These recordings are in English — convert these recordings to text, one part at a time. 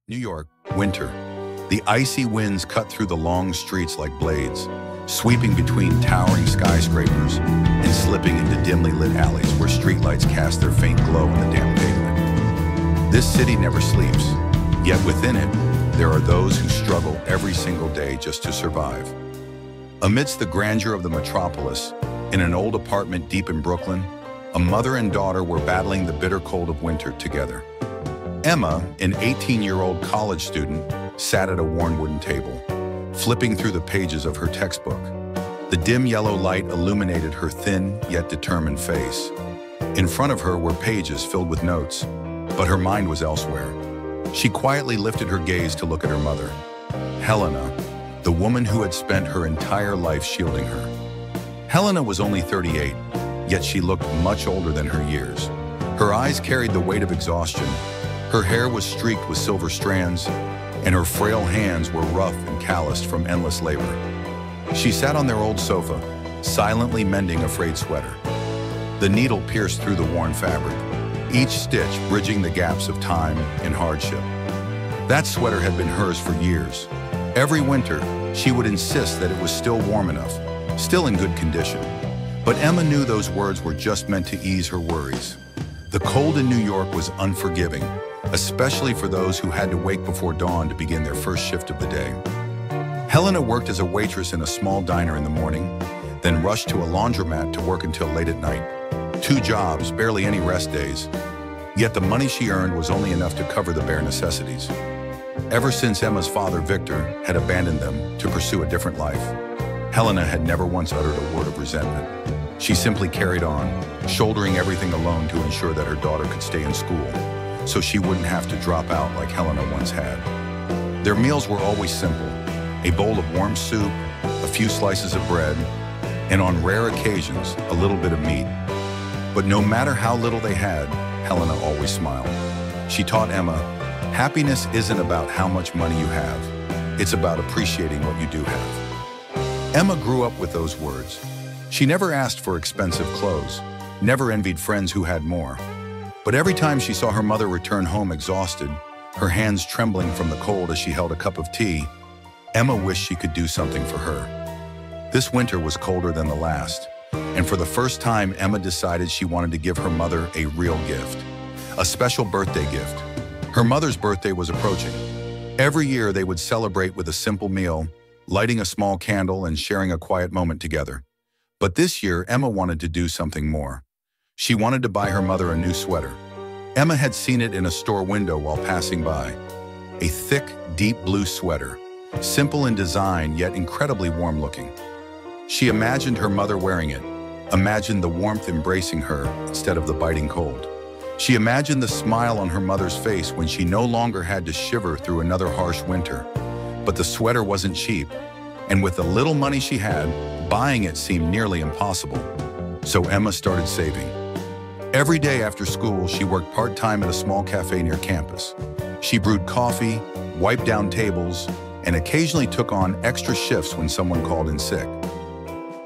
New York, winter. The icy winds cut through the long streets like blades, sweeping between towering skyscrapers and slipping into dimly lit alleys where streetlights cast their faint glow on the damp pavement. This city never sleeps, yet within it, there are those who struggle every single day just to survive. Amidst the grandeur of the metropolis, in an old apartment deep in Brooklyn, a mother and daughter were battling the bitter cold of winter together. Emma, an 18-year-old college student, sat at a worn wooden table, flipping through the pages of her textbook. The dim yellow light illuminated her thin yet determined face. In front of her were pages filled with notes, but her mind was elsewhere. She quietly lifted her gaze to look at her mother, Helena, the woman who had spent her entire life shielding her. Helena was only 38, yet she looked much older than her years. Her eyes carried the weight of exhaustion. Her hair was streaked with silver strands, and her frail hands were rough and calloused from endless labor. She sat on their old sofa, silently mending a frayed sweater. The needle pierced through the worn fabric, each stitch bridging the gaps of time and hardship. That sweater had been hers for years. Every winter, she would insist that it was still warm enough, still in good condition. But Emma knew those words were just meant to ease her worries. The cold in New York was unforgiving, especially for those who had to wake before dawn to begin their first shift of the day. Helena worked as a waitress in a small diner in the morning, then rushed to a laundromat to work until late at night. 2 jobs, barely any rest days. Yet the money she earned was only enough to cover the bare necessities. Ever since Emma's father, Victor, had abandoned them to pursue a different life, Helena had never once uttered a word of resentment. She simply carried on, shouldering everything alone to ensure that her daughter could stay in school, so she wouldn't have to drop out like Helena once had. Their meals were always simple: a bowl of warm soup, a few slices of bread, and on rare occasions, a little bit of meat. But no matter how little they had, Helena always smiled. She taught Emma, happiness isn't about how much money you have. It's about appreciating what you do have. Emma grew up with those words. She never asked for expensive clothes, never envied friends who had more. But every time she saw her mother return home exhausted, her hands trembling from the cold as she held a cup of tea, Emma wished she could do something for her. This winter was colder than the last, and for the first time, Emma decided she wanted to give her mother a real gift, a special birthday gift. Her mother's birthday was approaching. Every year, they would celebrate with a simple meal, lighting a small candle and sharing a quiet moment together. But this year, Emma wanted to do something more. She wanted to buy her mother a new sweater. Emma had seen it in a store window while passing by. A thick, deep blue sweater, simple in design yet incredibly warm-looking. She imagined her mother wearing it, imagined the warmth embracing her instead of the biting cold. She imagined the smile on her mother's face when she no longer had to shiver through another harsh winter. But the sweater wasn't cheap, and with the little money she had, buying it seemed nearly impossible. So Emma started saving. Every day after school, she worked part-time at a small cafe near campus. She brewed coffee, wiped down tables, and occasionally took on extra shifts when someone called in sick.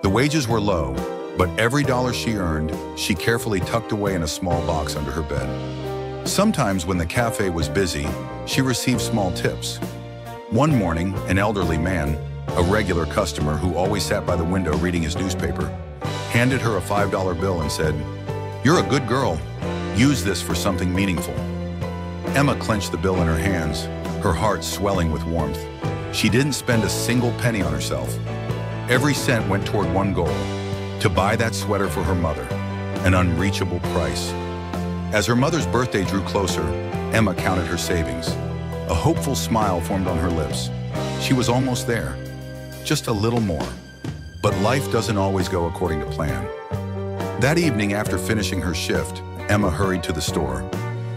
The wages were low, but every dollar she earned, she carefully tucked away in a small box under her bed. Sometimes when the cafe was busy, she received small tips. One morning, an elderly man, a regular customer who always sat by the window reading his newspaper, handed her a $5 bill and said, "You're a good girl. Use this for something meaningful." Emma clenched the bill in her hands, her heart swelling with warmth. She didn't spend a single penny on herself. Every cent went toward one goal: to buy that sweater for her mother, an unreachable price. As her mother's birthday drew closer, Emma counted her savings. A hopeful smile formed on her lips. She was almost there. Just a little more. But life doesn't always go according to plan. That evening, after finishing her shift, Emma hurried to the store.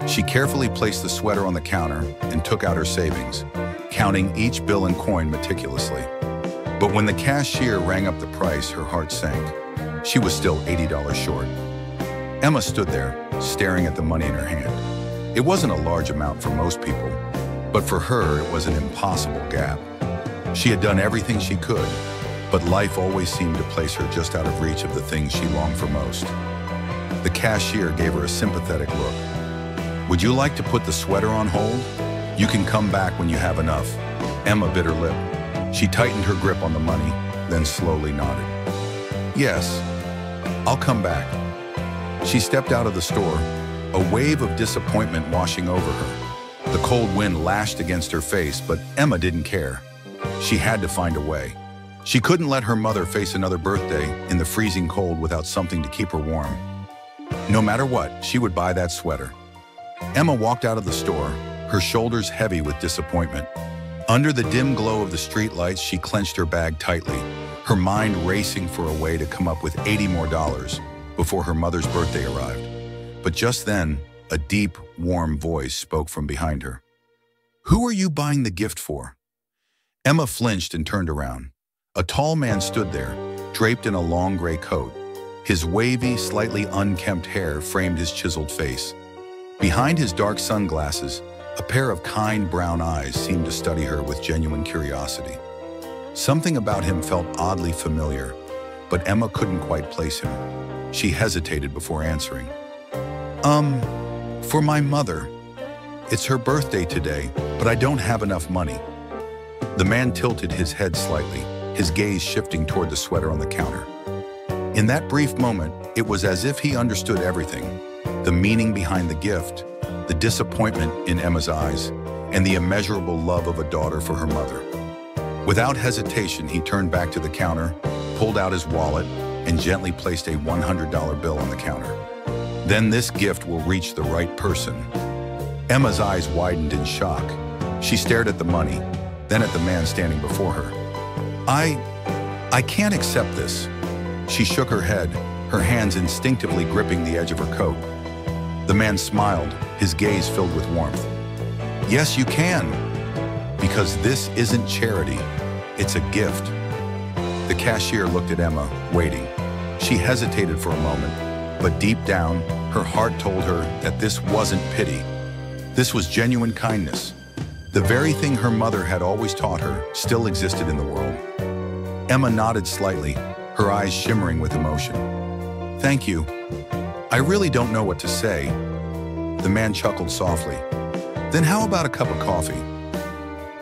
She carefully placed the sweater on the counter and took out her savings, counting each bill and coin meticulously. But when the cashier rang up the price, her heart sank. She was still $80 short. Emma stood there, staring at the money in her hand. It wasn't a large amount for most people, but for her, it was an impossible gap. She had done everything she could, but life always seemed to place her just out of reach of the things she longed for most. The cashier gave her a sympathetic look. "Would you like to put the sweater on hold?" You can come back when you have enough. Emma bit her lip. She tightened her grip on the money, then slowly nodded. Yes, I'll come back. She stepped out of the store, a wave of disappointment washing over her. The cold wind lashed against her face, but Emma didn't care. She had to find a way. She couldn't let her mother face another birthday in the freezing cold without something to keep her warm. No matter what, she would buy that sweater. Emma walked out of the store, her shoulders heavy with disappointment. Under the dim glow of the streetlights, she clenched her bag tightly, her mind racing for a way to come up with $80 more before her mother's birthday arrived. But just then, a deep, warm voice spoke from behind her. "Who are you buying the gift for?" Emma flinched and turned around. A tall man stood there, draped in a long gray coat. His wavy, slightly unkempt hair framed his chiseled face. Behind his dark sunglasses, a pair of kind brown eyes seemed to study her with genuine curiosity. Something about him felt oddly familiar, but Emma couldn't quite place him. She hesitated before answering. For my mother. It's her birthday today, but I don't have enough money." The man tilted his head slightly, his gaze shifting toward the sweater on the counter. In that brief moment, it was as if he understood everything: the meaning behind the gift, the disappointment in Emma's eyes, and the immeasurable love of a daughter for her mother. Without hesitation, he turned back to the counter, pulled out his wallet, and gently placed a $100 bill on the counter. "Then this gift will reach the right person." Emma's eyes widened in shock. She stared at the money, then at the man standing before her. I can't accept this." She shook her head, her hands instinctively gripping the edge of her coat. The man smiled, his gaze filled with warmth. "Yes, you can. Because this isn't charity, it's a gift." The cashier looked at Emma, waiting. She hesitated for a moment, but deep down, her heart told her that this wasn't pity. This was genuine kindness. The very thing her mother had always taught her still existed in the world. Emma nodded slightly, her eyes shimmering with emotion. "Thank you. I really don't know what to say." The man chuckled softly. "Then how about a cup of coffee?"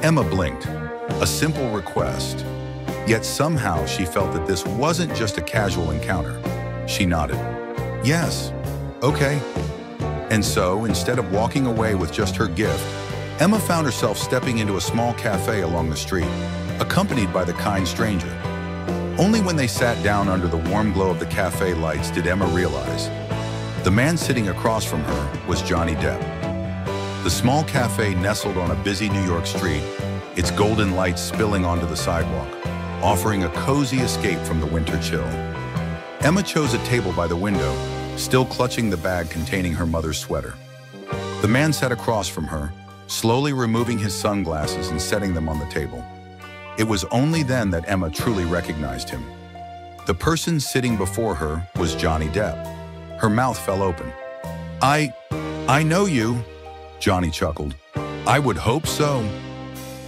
Emma blinked. A simple request. Yet somehow she felt that this wasn't just a casual encounter. She nodded. "Yes, okay." And so, instead of walking away with just her gift, Emma found herself stepping into a small cafe along the street, accompanied by the kind stranger. Only when they sat down under the warm glow of the cafe lights did Emma realize the man sitting across from her was Johnny Depp. The small cafe nestled on a busy New York street, its golden lights spilling onto the sidewalk, offering a cozy escape from the winter chill. Emma chose a table by the window, still clutching the bag containing her mother's sweater. The man sat across from her, slowly removing his sunglasses and setting them on the table. It was only then that Emma truly recognized him. The person sitting before her was Johnny Depp. Her mouth fell open. I know you," Johnny chuckled. "I would hope so."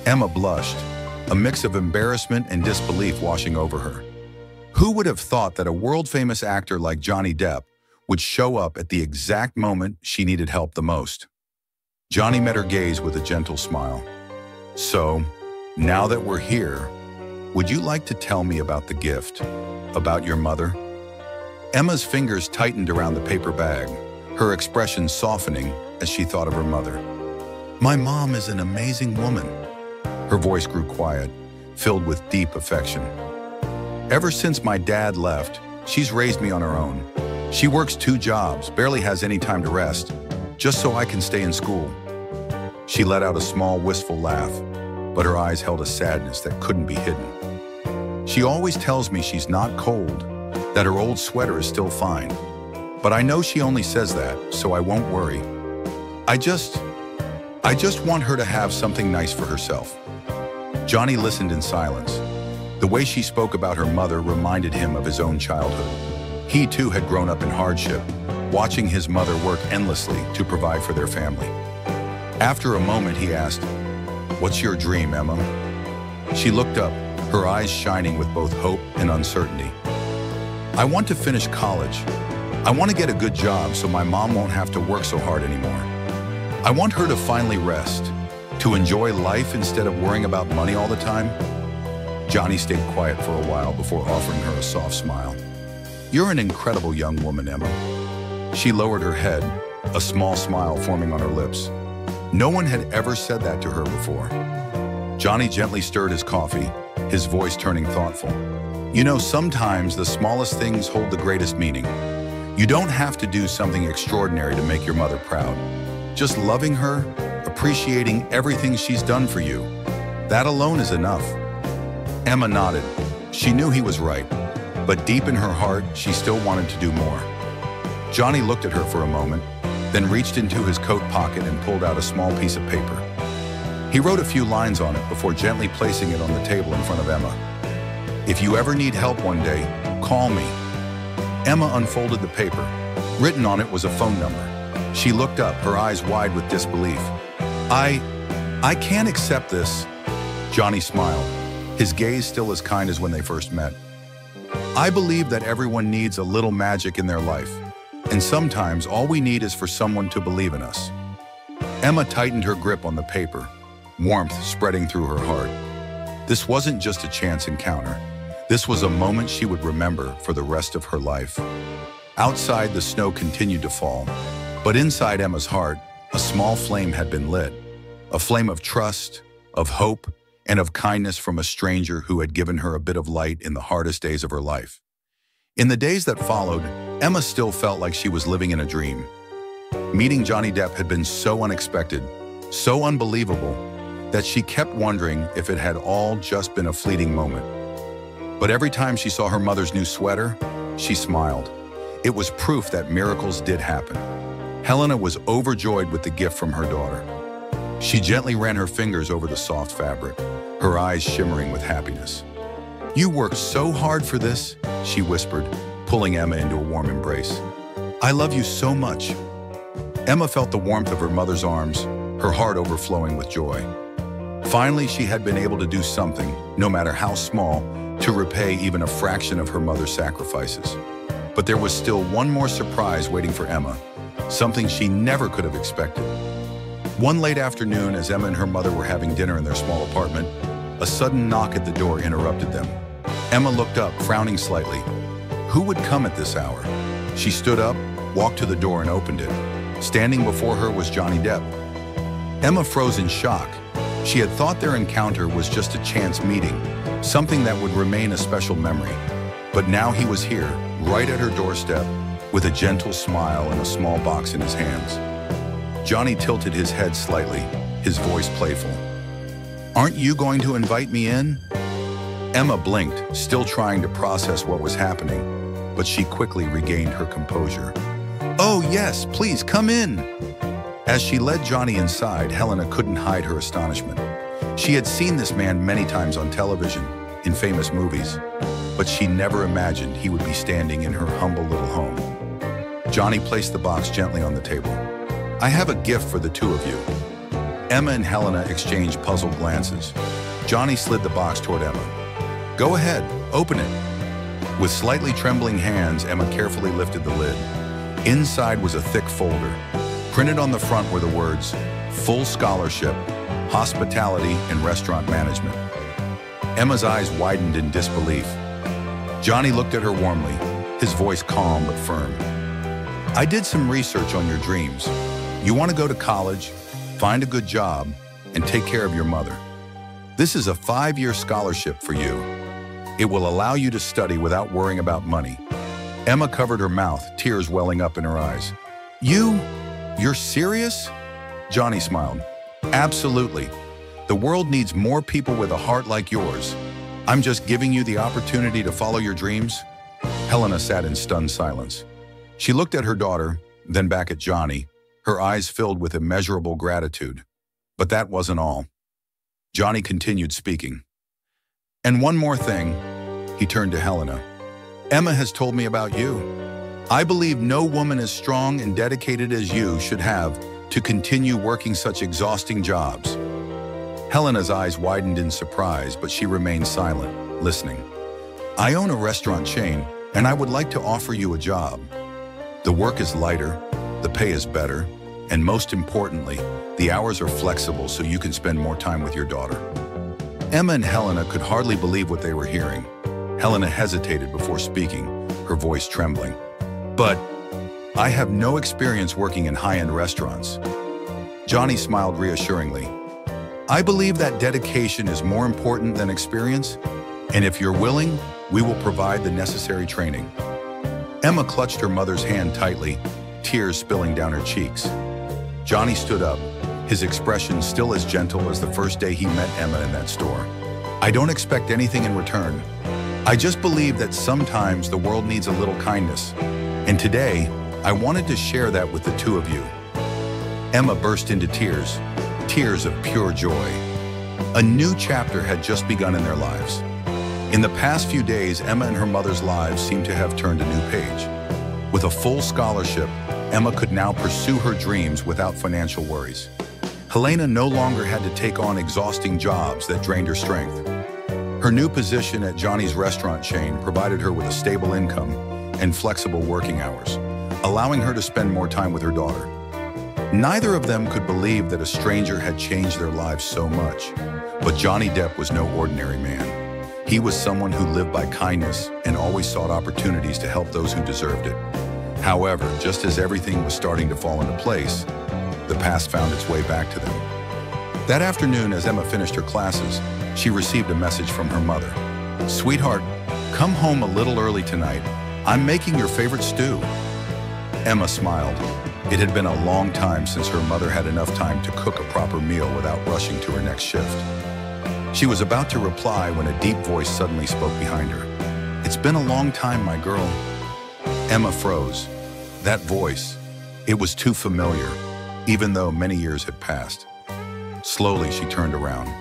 Emma blushed, a mix of embarrassment and disbelief washing over her. Who would have thought that a world-famous actor like Johnny Depp would show up at the exact moment she needed help the most? Johnny met her gaze with a gentle smile. "So, now that we're here, would you like to tell me about the gift, about your mother?" Emma's fingers tightened around the paper bag, her expression softening as she thought of her mother. "My mom is an amazing woman." Her voice grew quiet, filled with deep affection. "Ever since my dad left, she's raised me on her own. She works 2 jobs, barely has any time to rest, just so I can stay in school." She let out a small, wistful laugh, but her eyes held a sadness that couldn't be hidden. "She always tells me she's not cold, that her old sweater is still fine. But I know she only says that, so I won't worry. I just want her to have something nice for herself." Johnny listened in silence. The way she spoke about her mother reminded him of his own childhood. He too had grown up in hardship, watching his mother work endlessly to provide for their family. After a moment, he asked, "What's your dream, Emma?" She looked up, her eyes shining with both hope and uncertainty. "I want to finish college. I want to get a good job so my mom won't have to work so hard anymore. I want her to finally rest, To enjoy life instead of worrying about money all the time? Johnny stayed quiet for a while before offering her a soft smile. "You're an incredible young woman, Emma." She lowered her head, a small smile forming on her lips. No one had ever said that to her before. Johnny gently stirred his coffee, his voice turning thoughtful. "You know, sometimes the smallest things hold the greatest meaning. You don't have to do something extraordinary to make your mother proud. Just loving her, appreciating everything she's done for you. That alone is enough." Emma nodded. She knew he was right, but deep in her heart, she still wanted to do more. Johnny looked at her for a moment, then reached into his coat pocket and pulled out a small piece of paper. He wrote a few lines on it before gently placing it on the table in front of Emma. "If you ever need help one day, call me." Emma unfolded the paper. Written on it was a phone number. She looked up, her eyes wide with disbelief. I can't accept this." Johnny smiled, his gaze still as kind as when they first met. "I believe that everyone needs a little magic in their life, and sometimes all we need is for someone to believe in us." Emma tightened her grip on the paper, warmth spreading through her heart. This wasn't just a chance encounter. This was a moment she would remember for the rest of her life. Outside, the snow continued to fall, but inside Emma's heart, a small flame had been lit. A flame of trust, of hope, and of kindness from a stranger who had given her a bit of light in the hardest days of her life. In the days that followed, Emma still felt like she was living in a dream. Meeting Johnny Depp had been so unexpected, so unbelievable, that she kept wondering if it had all just been a fleeting moment. But every time she saw her mother's new sweater, she smiled. It was proof that miracles did happen. Helena was overjoyed with the gift from her daughter. She gently ran her fingers over the soft fabric, her eyes shimmering with happiness. "You worked so hard for this," she whispered, pulling Emma into a warm embrace. "I love you so much." Emma felt the warmth of her mother's arms, her heart overflowing with joy. Finally, she had been able to do something, no matter how small, to repay even a fraction of her mother's sacrifices. But there was still one more surprise waiting for Emma, something she never could have expected. One late afternoon, as Emma and her mother were having dinner in their small apartment, a sudden knock at the door interrupted them. Emma looked up, frowning slightly. Who would come at this hour? She stood up, walked to the door and opened it. Standing before her was Johnny Depp. Emma froze in shock. She had thought their encounter was just a chance meeting, something that would remain a special memory. But now he was here, right at her doorstep, with a gentle smile and a small box in his hands. Johnny tilted his head slightly, his voice playful. "Aren't you going to invite me in?" Emma blinked, still trying to process what was happening, but she quickly regained her composure. "Oh yes, please come in." As she led Johnny inside, Helena couldn't hide her astonishment. She had seen this man many times on television, in famous movies, but she never imagined he would be standing in her humble little home. Johnny placed the box gently on the table. "I have a gift for the two of you." Emma and Helena exchanged puzzled glances. Johnny slid the box toward Emma. "Go ahead, open it." With slightly trembling hands, Emma carefully lifted the lid. Inside was a thick folder. Printed on the front were the words, "Full Scholarship, Hospitality and Restaurant Management." Emma's eyes widened in disbelief. Johnny looked at her warmly, his voice calm but firm. "I did some research on your dreams. You want to go to college, find a good job, and take care of your mother. This is a 5-year scholarship for you. It will allow you to study without worrying about money." Emma covered her mouth, tears welling up in her eyes. You're serious?" Johnny smiled. "Absolutely. The world needs more people with a heart like yours. I'm just giving you the opportunity to follow your dreams." Helena sat in stunned silence. She looked at her daughter, then back at Johnny, her eyes filled with immeasurable gratitude. But that wasn't all. Johnny continued speaking. "And one more thing," he turned to Helena. "Emma has told me about you. I believe no woman as strong and dedicated as you should have to continue working such exhausting jobs." Helena's eyes widened in surprise, but she remained silent, listening. "I own a restaurant chain, and I would like to offer you a job. The work is lighter, the pay is better, And most importantly, the hours are flexible so you can spend more time with your daughter. Emma and Helena could hardly believe what they were hearing. Helena hesitated before speaking, her voice trembling. But I have no experience working in high-end restaurants. Johnny smiled reassuringly. I believe that dedication is more important than experience, and if you're willing, we will provide the necessary training. Emma clutched her mother's hand tightly, tears spilling down her cheeks. Johnny stood up, his expression still as gentle as the first day he met Emma in that store. I don't expect anything in return. I just believe that sometimes the world needs a little kindness. And today, I wanted to share that with the two of you. Emma burst into tears, tears of pure joy. A new chapter had just begun in their lives. In the past few days, Emma and her mother's lives seemed to have turned a new page. With a full scholarship, Emma could now pursue her dreams without financial worries. Helena no longer had to take on exhausting jobs that drained her strength. Her new position at Johnny's restaurant chain provided her with a stable income and flexible working hours, allowing her to spend more time with her daughter. Neither of them could believe that a stranger had changed their lives so much, but Johnny Depp was no ordinary man. He was someone who lived by kindness and always sought opportunities to help those who deserved it. However, just as everything was starting to fall into place, the past found its way back to them. That afternoon, as Emma finished her classes, she received a message from her mother. Sweetheart, come home a little early tonight. I'm making your favorite stew. Emma smiled. It had been a long time since her mother had enough time to cook a proper meal without rushing to her next shift. She was about to reply when a deep voice suddenly spoke behind her. It's been a long time, my girl. Emma froze. That voice, it was too familiar, even though many years had passed. Slowly, she turned around.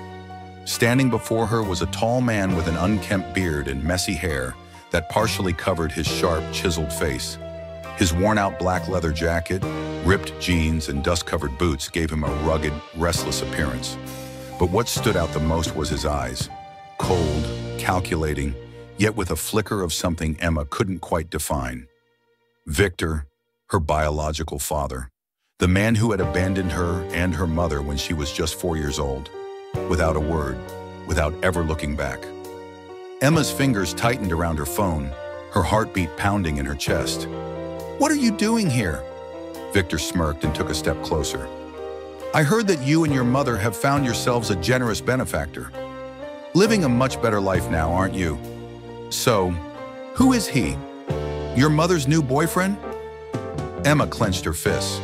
Standing before her was a tall man with an unkempt beard and messy hair that partially covered his sharp, chiseled face. His worn-out black leather jacket, ripped jeans, and dust-covered boots gave him a rugged, restless appearance. But what stood out the most was his eyes. Cold, calculating, yet with a flicker of something Emma couldn't quite define. Victor, her biological father, the man who had abandoned her and her mother when she was just 4 years old, without a word, without ever looking back. Emma's fingers tightened around her phone, her heartbeat pounding in her chest. What are you doing here? Victor smirked and took a step closer. I heard that you and your mother have found yourselves a generous benefactor. Living a much better life now, aren't you? So, who is he? Your mother's new boyfriend? Emma clenched her fists.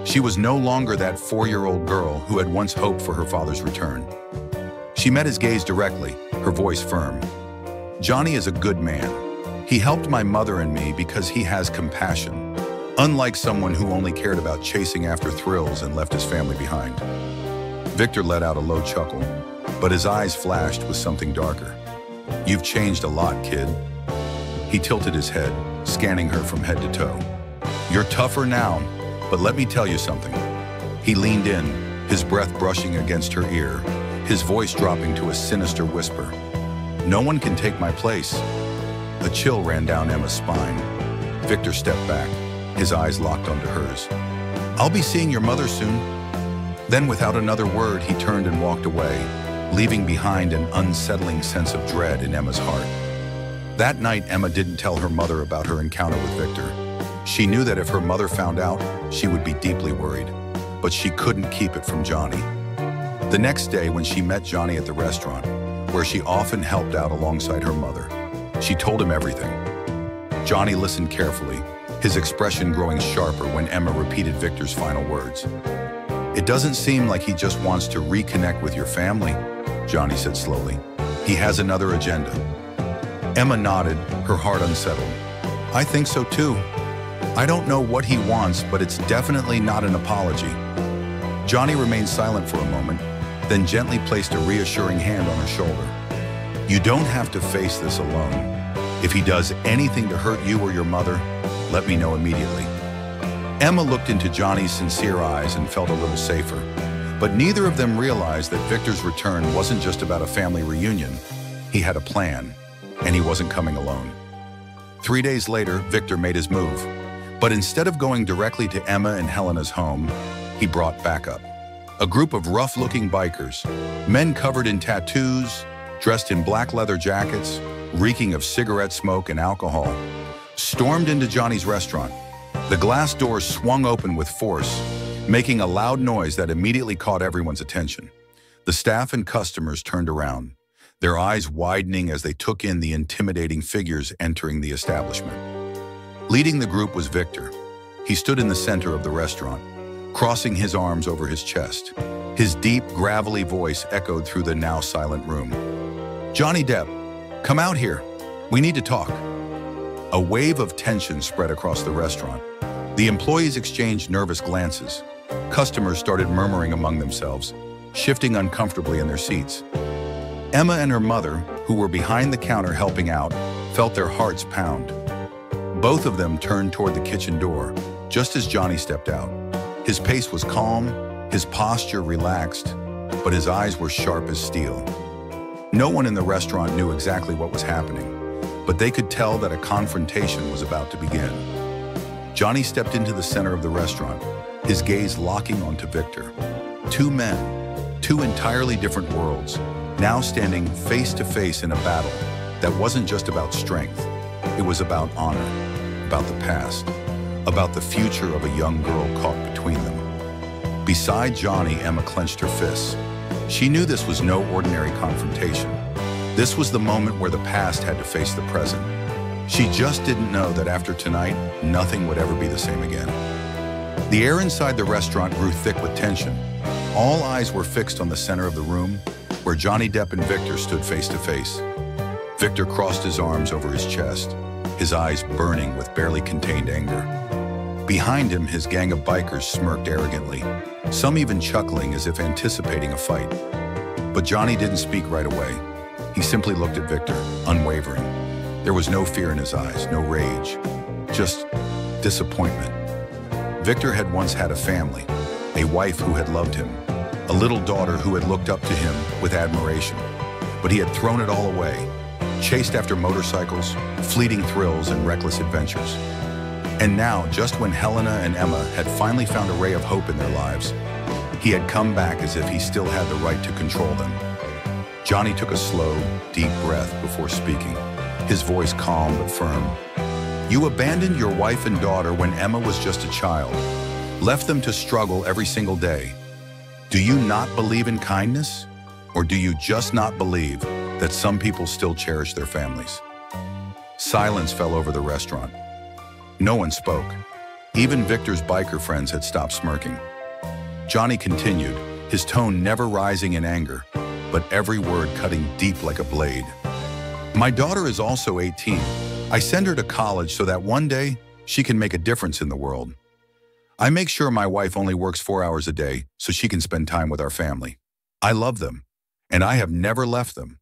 She was no longer that 4-year-old girl who had once hoped for her father's return. She met his gaze directly, her voice firm. Johnny is a good man. He helped my mother and me because he has compassion, unlike someone who only cared about chasing after thrills and left his family behind. Victor let out a low chuckle, but his eyes flashed with something darker. You've changed a lot, kid. He tilted his head, scanning her from head to toe. You're tougher now, but let me tell you something. He leaned in, his breath brushing against her ear, his voice dropping to a sinister whisper. No one can take my place. A chill ran down Emma's spine. Victor stepped back, his eyes locked onto hers. I'll be seeing your mother soon. Then without another word, he turned and walked away, leaving behind an unsettling sense of dread in Emma's heart. That night, Emma didn't tell her mother about her encounter with Victor. She knew that if her mother found out, she would be deeply worried, but she couldn't keep it from Johnny. The next day, when she met Johnny at the restaurant, where she often helped out alongside her mother, she told him everything. Johnny listened carefully, his expression growing sharper when Emma repeated Victor's final words. It doesn't seem like he just wants to reconnect with your family, Johnny said slowly. He has another agenda. Emma nodded, her heart unsettled. I think so too. I don't know what he wants, but it's definitely not an apology. Johnny remained silent for a moment, then gently placed a reassuring hand on her shoulder. You don't have to face this alone. If he does anything to hurt you or your mother, let me know immediately. Emma looked into Johnny's sincere eyes and felt a little safer, but neither of them realized that Victor's return wasn't just about a family reunion. He had a plan, and he wasn't coming alone. 3 days later, Victor made his move. But instead of going directly to Emma and Helena's home, he brought backup. A group of rough-looking bikers, men covered in tattoos, dressed in black leather jackets, reeking of cigarette smoke and alcohol, stormed into Johnny's restaurant. The glass doors swung open with force, making a loud noise that immediately caught everyone's attention. The staff and customers turned around, their eyes widening as they took in the intimidating figures entering the establishment. Leading the group was Victor. He stood in the center of the restaurant, crossing his arms over his chest. His deep, gravelly voice echoed through the now silent room. "Johnny Depp, come out here. We need to talk." A wave of tension spread across the restaurant. The employees exchanged nervous glances. Customers started murmuring among themselves, shifting uncomfortably in their seats. Emma and her mother, who were behind the counter helping out, felt their hearts pound. Both of them turned toward the kitchen door, just as Johnny stepped out. His pace was calm, his posture relaxed, but his eyes were sharp as steel. No one in the restaurant knew exactly what was happening, but they could tell that a confrontation was about to begin. Johnny stepped into the center of the restaurant, his gaze locking onto Victor. Two men, two entirely different worlds, now standing face to face in a battle that wasn't just about strength. It was about honor, about the past, about the future of a young girl caught between them. Beside Johnny, Emma clenched her fists. She knew this was no ordinary confrontation. This was the moment where the past had to face the present. She just didn't know that after tonight, nothing would ever be the same again. The air inside the restaurant grew thick with tension. All eyes were fixed on the center of the room, where Johnny Depp and Victor stood face to face. Victor crossed his arms over his chest, his eyes burning with barely contained anger. Behind him, his gang of bikers smirked arrogantly, some even chuckling as if anticipating a fight. But Johnny didn't speak right away. He simply looked at Victor, unwavering. There was no fear in his eyes, no rage, just disappointment. Victor had once had a family, a wife who had loved him, a little daughter who had looked up to him with admiration. But he had thrown it all away, chased after motorcycles, fleeting thrills, and reckless adventures. And now, just when Helena and Emma had finally found a ray of hope in their lives, he had come back as if he still had the right to control them. Johnny took a slow, deep breath before speaking, his voice calm but firm. "You abandoned your wife and daughter when Emma was just a child, left them to struggle every single day. Do you not believe in kindness? Or do you just not believe that some people still cherish their families?" Silence fell over the restaurant. No one spoke. Even Victor's biker friends had stopped smirking. Johnny continued, his tone never rising in anger, but every word cutting deep like a blade. "My daughter is also 18. I send her to college so that one day she can make a difference in the world. I make sure my wife only works 4 hours a day so she can spend time with our family. I love them, and I have never left them."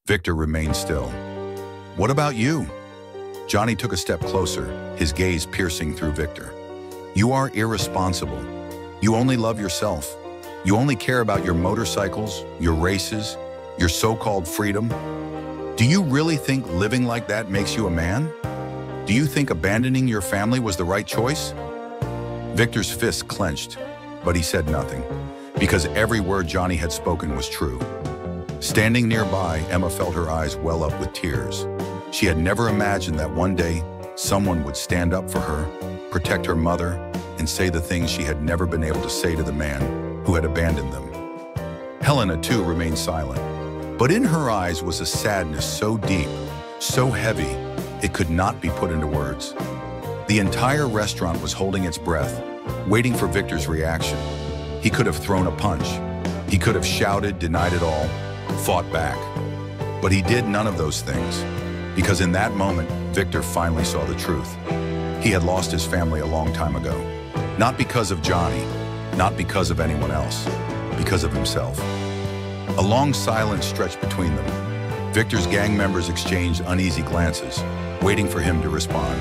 Victor remained still. "What about you?" Johnny took a step closer, his gaze piercing through Victor. "You are irresponsible. You only love yourself. You only care about your motorcycles, your races, your so-called freedom. Do you really think living like that makes you a man? Do you think abandoning your family was the right choice?" Victor's fists clenched, but he said nothing, because every word Johnny had spoken was true. Standing nearby, Emma felt her eyes well up with tears. She had never imagined that one day someone would stand up for her, protect her mother, and say the things she had never been able to say to the man who had abandoned them. Helena, too, remained silent, but in her eyes was a sadness so deep, so heavy, it could not be put into words. The entire restaurant was holding its breath, waiting for Victor's reaction. He could have thrown a punch. He could have shouted, denied it all, fought back. But he did none of those things, because in that moment, Victor finally saw the truth. He had lost his family a long time ago. Not because of Johnny, not because of anyone else, because of himself. A long silence stretched between them. Victor's gang members exchanged uneasy glances, waiting for him to respond.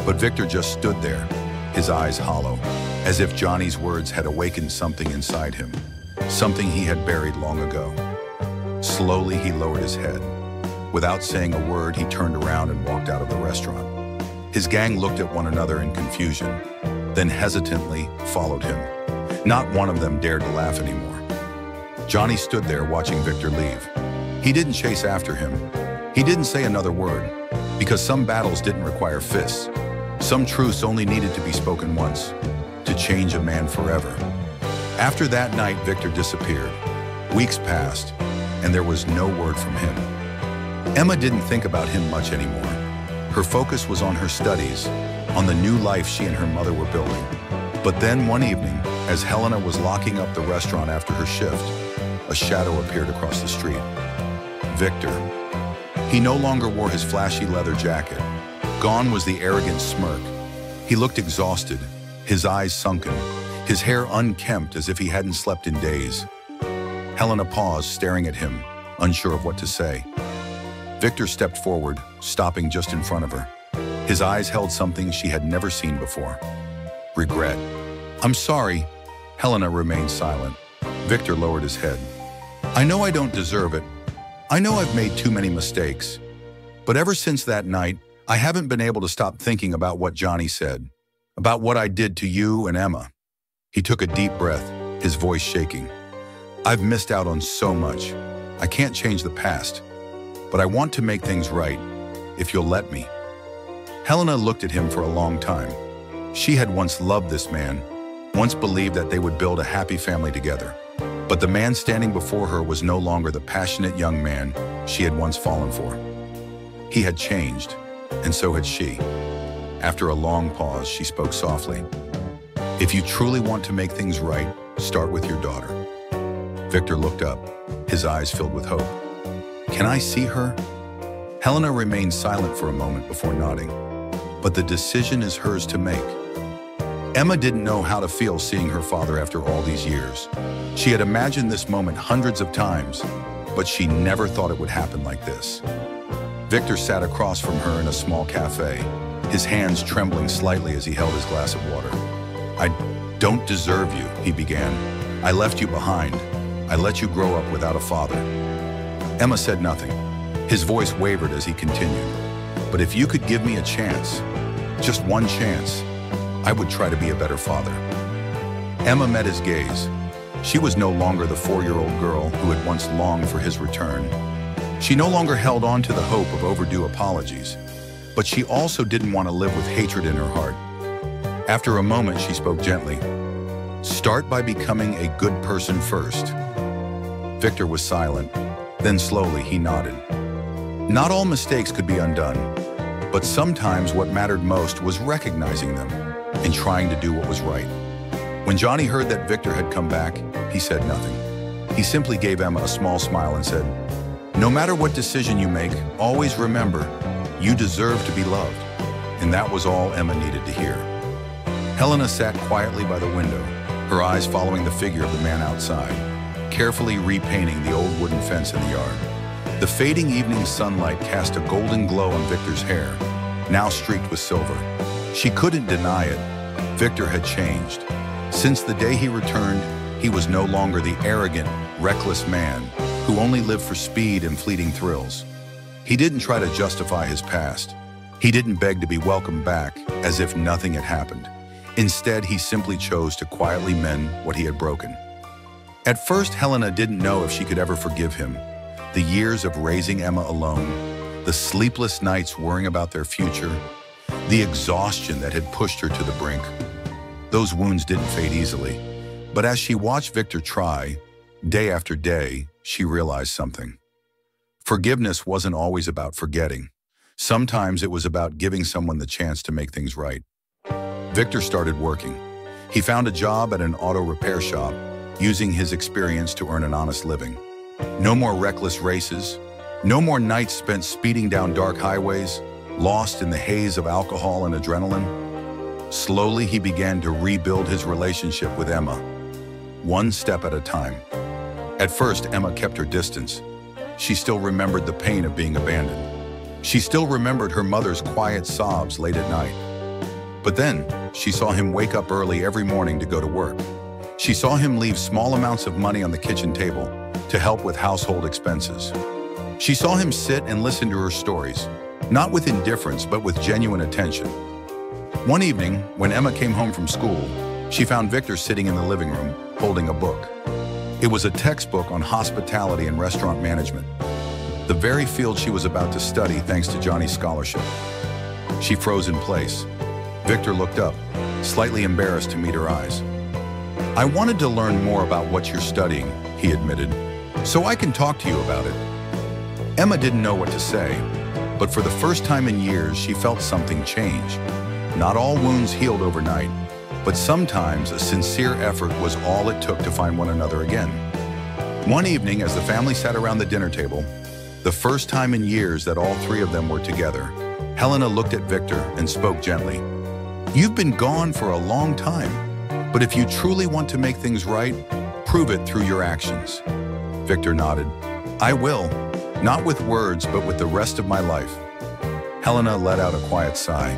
But Victor just stood there, his eyes hollow, as if Johnny's words had awakened something inside him, something he had buried long ago. Slowly, he lowered his head. Without saying a word, he turned around and walked out of the restaurant. His gang looked at one another in confusion, then hesitantly followed him. Not one of them dared to laugh anymore. Johnny stood there watching Victor leave. He didn't chase after him. He didn't say another word, because some battles didn't require fists. Some truths only needed to be spoken once, to change a man forever. After that night, Victor disappeared. Weeks passed, and there was no word from him. Emma didn't think about him much anymore. Her focus was on her studies, on the new life she and her mother were building. But then one evening, as Helena was locking up the restaurant after her shift, a shadow appeared across the street. Victor. He no longer wore his flashy leather jacket. Gone was the arrogant smirk. He looked exhausted, his eyes sunken, his hair unkempt as if he hadn't slept in days. Helena paused, staring at him, unsure of what to say. Victor stepped forward, stopping just in front of her. His eyes held something she had never seen before. Regret. "I'm sorry." Helena remained silent. Victor lowered his head. "I know I don't deserve it. I know I've made too many mistakes. But ever since that night, I haven't been able to stop thinking about what Johnny said, about what I did to you and Emma." He took a deep breath, his voice shaking. "I've missed out on so much. I can't change the past, but I want to make things right, if you'll let me." Helena looked at him for a long time. She had once loved this man, once believed that they would build a happy family together. But the man standing before her was no longer the passionate young man she had once fallen for. He had changed, and so had she. After a long pause, she spoke softly. "If you truly want to make things right, start with your daughter." Victor looked up, his eyes filled with hope. "Can I see her?" Helena remained silent for a moment before nodding. "But the decision is hers to make." Emma didn't know how to feel seeing her father after all these years. She had imagined this moment hundreds of times, but she never thought it would happen like this. Victor sat across from her in a small cafe, his hands trembling slightly as he held his glass of water. "I don't deserve you," he began. "I left you behind. I let you grow up without a father." Emma said nothing. His voice wavered as he continued. "But if you could give me a chance, just one chance, I would try to be a better father." Emma met his gaze. She was no longer the 4-year-old girl who had once longed for his return. She no longer held on to the hope of overdue apologies, but she also didn't want to live with hatred in her heart. After a moment, she spoke gently. "Start by becoming a good person first." Victor was silent. Then slowly he nodded. Not all mistakes could be undone, but sometimes what mattered most was recognizing them and trying to do what was right. When Johnny heard that Victor had come back, he said nothing. He simply gave Emma a small smile and said, "No matter what decision you make, always remember, you deserve to be loved." And that was all Emma needed to hear. Helena sat quietly by the window, her eyes following the figure of the man outside, carefully repainting the old wooden fence in the yard. The fading evening sunlight cast a golden glow on Victor's hair, now streaked with silver. She couldn't deny it. Victor had changed. Since the day he returned, he was no longer the arrogant, reckless man who only lived for speed and fleeting thrills. He didn't try to justify his past. He didn't beg to be welcomed back as if nothing had happened. Instead, he simply chose to quietly mend what he had broken. At first, Helena didn't know if she could ever forgive him. The years of raising Emma alone, the sleepless nights worrying about their future, the exhaustion that had pushed her to the brink. Those wounds didn't fade easily. But as she watched Victor try, day after day, she realized something. Forgiveness wasn't always about forgetting. Sometimes it was about giving someone the chance to make things right. Victor started working. He found a job at an auto repair shop, using his experience to earn an honest living. No more reckless races. No more nights spent speeding down dark highways, lost in the haze of alcohol and adrenaline. Slowly, he began to rebuild his relationship with Emma, one step at a time. At first, Emma kept her distance. She still remembered the pain of being abandoned. She still remembered her mother's quiet sobs late at night. But then, she saw him wake up early every morning to go to work. She saw him leave small amounts of money on the kitchen table to help with household expenses. She saw him sit and listen to her stories, not with indifference, but with genuine attention. One evening, when Emma came home from school, She found Victor sitting in the living room, holding a book. It was a textbook on hospitality and restaurant management, the very field she was about to study thanks to Johnny's scholarship. She froze in place. Victor looked up, slightly embarrassed to meet her eyes. "I wanted to learn more about what you're studying," he admitted, "so I can talk to you about it." Emma didn't know what to say, but for the first time in years, she felt something change. Not all wounds healed overnight, but sometimes a sincere effort was all it took to find one another again. One evening, as the family sat around the dinner table, the first time in years that all three of them were together, Helena looked at Victor and spoke gently. "You've been gone for a long time, but if you truly want to make things right, prove it through your actions." Victor nodded. "I will, not with words, but with the rest of my life." Helena let out a quiet sigh.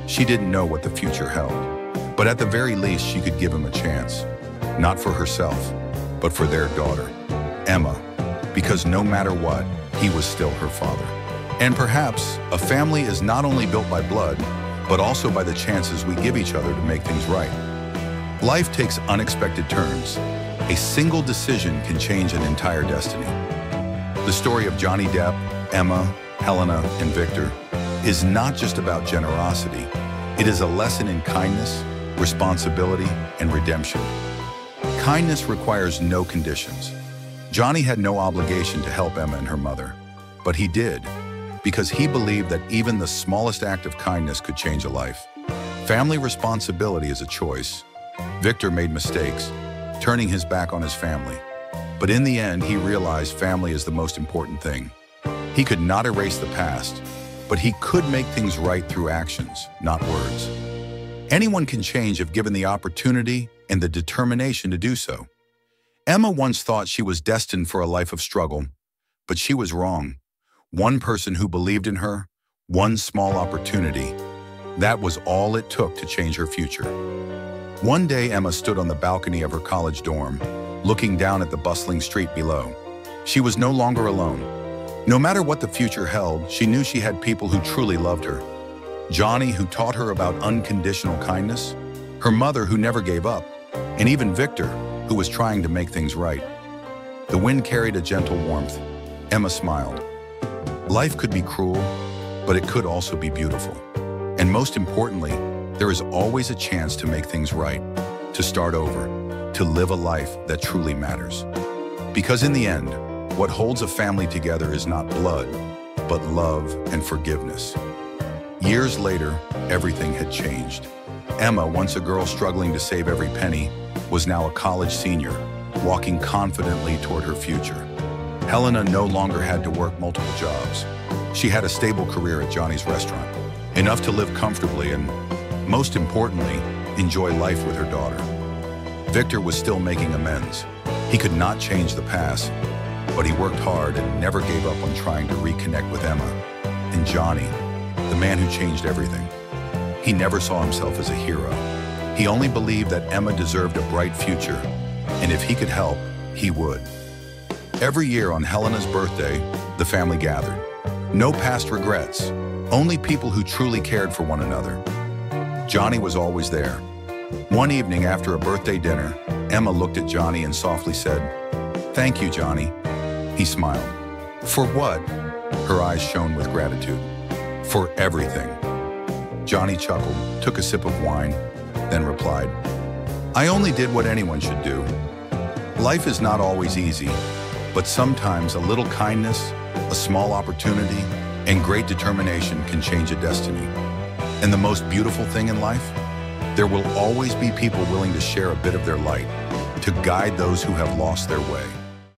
She didn't know what the future held, but at the very least she could give him a chance. Not for herself, but for their daughter, Emma, because no matter what, he was still her father. And perhaps a family is not only built by blood, but also by the chances we give each other to make things right. Life takes unexpected turns. A single decision can change an entire destiny. The story of Johnny Depp, Emma, Helena, and Victor is not just about generosity. It is a lesson in kindness, responsibility, and redemption. Kindness requires no conditions. Johnny had no obligation to help Emma and her mother, but he did, because he believed that even the smallest act of kindness could change a life. Family responsibility is a choice. Victor made mistakes, turning his back on his family. But in the end, he realized family is the most important thing. He could not erase the past, but he could make things right through actions, not words. Anyone can change if given the opportunity and the determination to do so. Emma once thought she was destined for a life of struggle, but she was wrong. One person who believed in her, one small opportunity, that was all it took to change her future. One day, Emma stood on the balcony of her college dorm, looking down at the bustling street below. She was no longer alone. No matter what the future held, she knew she had people who truly loved her. Johnny, who taught her about unconditional kindness, her mother, who never gave up, and even Victor, who was trying to make things right. The wind carried a gentle warmth. Emma smiled. Life could be cruel, but it could also be beautiful. And most importantly, there is always a chance to make things right, to start over, to live a life that truly matters. Because in the end, what holds a family together is not blood, but love and forgiveness. Years later, everything had changed. Emma, once a girl struggling to save every penny, was now a college senior, walking confidently toward her future. Helena no longer had to work multiple jobs. She had a stable career at Johnny's restaurant, enough to live comfortably and, most importantly, enjoy life with her daughter. Victor was still making amends. He could not change the past, but he worked hard and never gave up on trying to reconnect with Emma. And Johnny, the man who changed everything, he never saw himself as a hero. He only believed that Emma deserved a bright future, and if he could help, he would. Every year on Helena's birthday, the family gathered. No past regrets, only people who truly cared for one another. Johnny was always there. One evening after a birthday dinner, Emma looked at Johnny and softly said, "Thank you, Johnny." He smiled. "For what?" Her eyes shone with gratitude. "For everything." Johnny chuckled, took a sip of wine, then replied, "I only did what anyone should do." Life is not always easy, but sometimes a little kindness, a small opportunity, and great determination can change a destiny. And the most beautiful thing in life? There will always be people willing to share a bit of their light, to guide those who have lost their way.